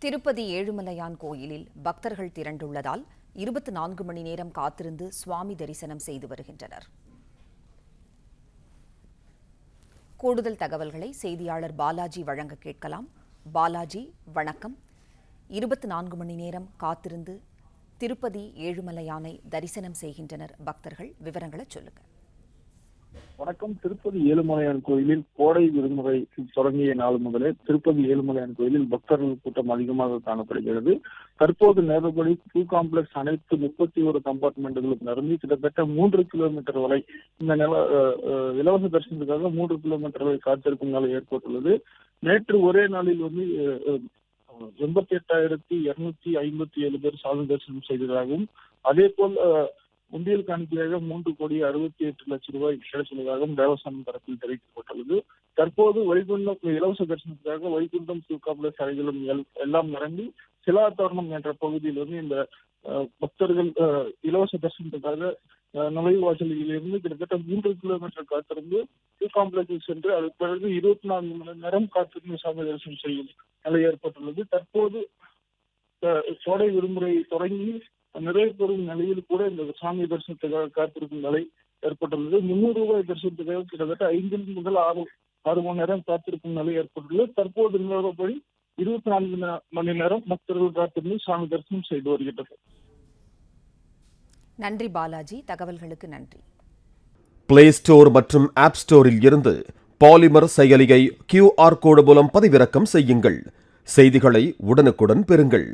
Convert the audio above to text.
திருப்பதி ஏழுமலையான் கோயிலில் பக்தர்கள் திரண்டுள்ளதால் 24 மணி நேரம் காத்திருந்து சுவாமி தரிசனம் செய்து வருகின்றனர். கூடுதல் தகவல்களை செய்தியாளர் பாலாஜி வழங்க கேட்கலாம். பாலாஜி, வணக்கம். 24 மணி நேரம் காத்திருந்து திருப்பதி ஏழுமலையானை தரிசனம் செய்கின்றனர் பக்தர்கள். விவரங்களை சொல்லுங்க. வணக்கம். திருப்பதி ஏழுமலையான் கோயிலில் கோடை விடுமுறை தொடங்கிய நாள் முதலே திருப்பதி ஏழுமலையான் கோயிலில் பக்தர்கள் கூட்டம் அதிகமாக காணப்படுகிறது. தற்போது நேரப்படி கியூ காம்ப்ளெக்ஸ் அனைத்து 31 கம்பார்ட்மெண்ட்டுகளும் நிரம்பி கிட்டத்தட்ட 3 கிலோமீட்டர் வரை இந்த இலவச தரிசனத்துக்காக 3 கிலோமீட்டர் வரை காத்திருக்கும் நிலை ஏற்பட்டுள்ளது. நேற்று ஒரே நாளில் 88,257 பேர் சாமி தரிசனம் செய்ததாகவும், அதே போல் உண்டியல் காணிக்கையாக 3,68,00,000 ரூபாய் கிடைத்துள்ளதாகவும் தேவஸ்தானம் தரப்பில் தெரிவிக்கப்பட்டுள்ளது. தற்போது வைகுண்டம் இலவச தரிசனத்துக்காக வைகுண்டம் கியூ காம்ப்ளெக்ஸ் அறைகளும் எல்லாம் நிரம்பி சிலாத்தோரணம் என்ற பகுதியில் இந்த பக்தர்கள் இலவச தரிசனத்துக்காக நுழைவாசலில் இருந்து கிட்டத்தட்ட 3 கிலோமீட்டர் காத்திருந்து கியூ காம்ப்ளெக்ஸில் சென்று அதற்கு பிறகு 24 மணி நேரம் காத்திருந்து சாமி தரிசனம் செய்யும் நிலை ஏற்பட்டுள்ளது. தற்போது கோடை விடுமுறை தொடங்கி நிறைவு பெறும் நிலையில் கூட இந்த சாமி தரிசனத்துக்காக காத்திருக்கும் நிலை ஏற்பட்டுள்ளது. 300 ரூபாய் தரிசனத்துக்காக கிட்டத்தட்ட 5 முதல் 6 மணி நேரம் காத்திருக்கும் நிலை ஏற்பட்டுள்ளது. தற்போது நிலவரப்படி 24 மணி நேரம் பக்தர்கள் காத்திருந்து சாமி தரிசனம் செய்து வருகின்றனர். நன்றி பாலாஜி, தகவல்களுக்கு நன்றி. பிளே ஸ்டோர் மற்றும் ஆப் ஸ்டோரில் இருந்து பாலிமர் செயலியை QR கோடு மூலம் பதிவிறக்கம் செய்யுங்கள். செய்திகளை உடனுக்குடன் பெறுங்கள்.